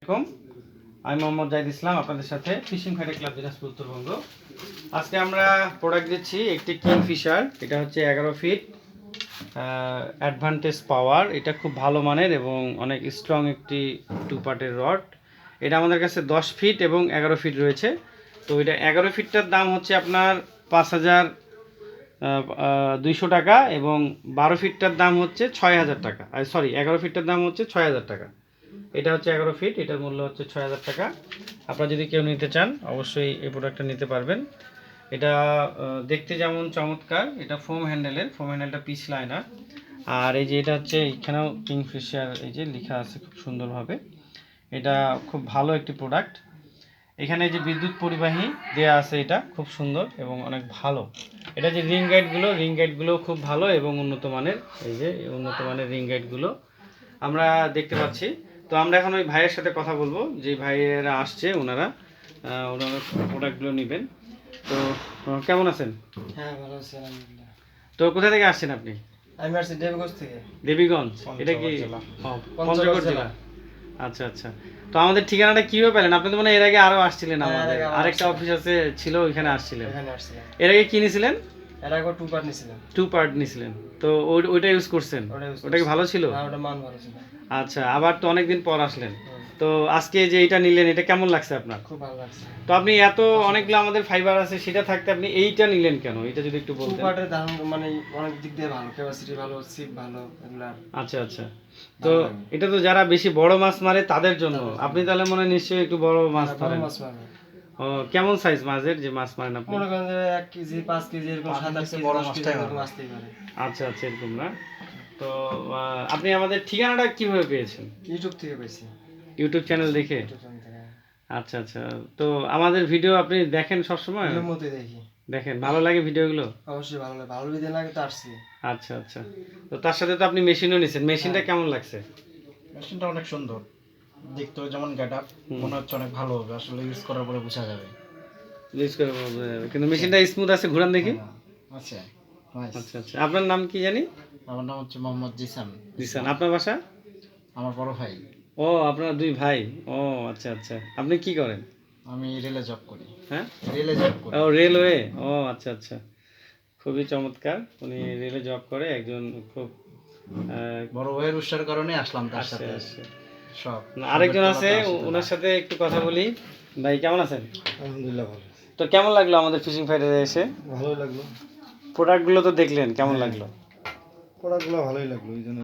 আসসালামু আলাইকুম, আমি মোহাম্মদ জাহিদ ইসলাম আপনাদের সাথে fishing fighter club Dinajpur Uttarbanga. আজকে আমরা প্রোডাক্ট দিচ্ছি একটি কিংফিশার। এটা হচ্ছে 11 ফিট অ্যাডভান্টেজ পাওয়ার। এটা খুব ভালো মানের এবং অনেক স্ট্রং একটি 2 পার্টের রড। এটা আমাদের কাছে 10 ফিট এবং 11 ফিট রয়েছে। তো এটা 11 ফিটটার দাম হচ্ছে আপনার 5,200 টাকা এবং 12 ফিটটার দাম হচ্ছে 6,000 টাকা। সরি, 11 ফিটটার দাম হচ্ছে 6,000 টাকা। এটা হচ্ছে 11 ফিট, এটার মূল্য হচ্ছে 6,000 টাকা। আপনারা যদি কেউ নিতে চান অবশ্যই এই প্রোডাক্টটা নিতে পারবেন। এটা দেখতে যেমন চমৎকার, এটা ফোম হ্যান্ডেলটা পিছলায় না। আর এই যে এটা হচ্ছে এখানেও কিংফিশার এই যে লেখা আছে খুব সুন্দরভাবে। এটা খুব ভালো একটি প্রোডাক্ট। এখানে যে বিদ্যুৎ পরিবাহী দেয়া আছে, এটা খুব সুন্দর এবং অনেক ভালো। এটা যে রিং গাইডগুলো খুব ভালো এবং উন্নত মানের। এই যে উন্নত মানের রিং গাইডগুলো আমরা দেখতে পাচ্ছি। তো আমরা এখন ওই ভাইয়ের সাথে কথা বলবো, যে ভাইয়েরা আসছে ওনারা প্রোডাক্টগুলো নেবেন। তো কেমন আছেন? হ্যাঁ, ভালো আছি আলহামদুলিল্লাহ। তো কোথা থেকে আসছেন আপনি? আমি আসছি দেবগঞ্জ থেকে। দেবীগঞ্জ, এটা কি পঞ্চগড় জেলা? আচ্ছা আচ্ছা। তো আমাদের ঠিকানাটা কিভাবে পেলেন? আপনি তো মানে এর আগে আরো আসছিলেন, আমাদের আরেকটা অফিস আছে ছিল, ওইখানে আসছিলেন। এখানে আসছিলাম। এর আগে কি নিয়েছিলেন? এর আগে 2 পার্ট নিছিলাম। 2 পার্ট নিয়েছিলেন। তো ওইটা ইউজ করছেন? ওটা কি ভালো ছিল? হ্যাঁ, ওটা মান ভালো ছিল। আচ্ছা, আবার তো অনেকদিন পর আসলেন। তো আজকে যে এটা নিলেন, এটা কেমন লাগছে আপনার? খুব ভালো লাগছে। তো আপনি এত অনেকগুলো আমাদের ফাইবার আছে, সেটা থাকতে আপনি এইটা নিলেন কেন? এটা যদি একটু 2 বলতেন। পার্টের দাম মানে অনেক দিক দিয়ে ভালো, ক্যাপাসিটি ভালো, সিপ ভালো, এগুলা। আচ্ছা আচ্ছা। তো এটা তো যারা বেশি বড় মাছ মারে তাদের জন্য। আপনি তাহলে মনে হয় নিশ্চয়ই একটু বড় মাছ বড় ধরেন। মাছ মারবে। ও, কেমন সাইজ মাছের যে মাছ মারেন আপনি? মনে করেন যে 1 কেজি 5 কেজি এরকম 7-8 কেজি বড় মাছটাই মাছতেই পারে। আচ্ছা আচ্ছা, এরকম না? তো আপনি আমাদের ঠিকানাটা কিভাবে পেয়েছেন? ইউটিউব থেকে পেয়েছি। ইউটিউব চ্যানেল দেখে? ইউটিউব চ্যানেল থেকে। আচ্ছা আচ্ছা। তো আমাদের ভিডিও আপনি দেখেন সবসময়? ভিডিওর মধ্যে দেখি। দেখেন, ভালো লাগে ভিডিওগুলো? অবশ্যই ভালো লাগে, ভালো ভিডিও লাগে তো আসছি। আচ্ছা আচ্ছা। তো তার সাথে তো আপনি মেশিনও নিছেন, মেশিনটা কেমন লাগছে? মেশিনটা অনেক সুন্দর, দেখতেও যেমন গেটআপ, মনে হচ্ছে অনেক ভালো হবে, আসলে ইউজ করার পরে বোঝা যাবে। ইউজ করে বোঝা যাবে, কিন্তু মেশিনটা স্মুথ আছে, ঘুরান দেখি। আচ্ছা, নাইস। আচ্ছা আচ্ছা। আপনার নাম কি জানি? আমার নাম হচ্ছে মোহাম্মদ জিসান। জিসান। আপনার বাসা? আমার বড় ভাই। ও, আপনার 2 ভাই। ও আচ্ছা আচ্ছা। আপনি কি করেন? আমি রেলে জব করি। হ্যাঁ, রেলে জব করি। ও রেলওয়ে। ও আচ্ছা আচ্ছা, খুবই চমৎকার। উনি রেলে জব করে, একজন খুব বড় ভাইয়ের উৎসাহের কারণে আসলাম তার আসছে সাথে। আসছে। সব আরেকজন আছে, ওনার সাথে একটু কথা বলি। ভাই কেমন আছেন? আলহামদুলিল্লাহ ভালো। তো কেমন লাগলো আমাদের ফিশিং ফাইটারে এসে? ভালোই লাগলো। প্রোডাক্টগুলো তো দেখলেন, কেমন লাগলো? প্রোডাক্টগুলো ভালোই লাগলো, এই জন্য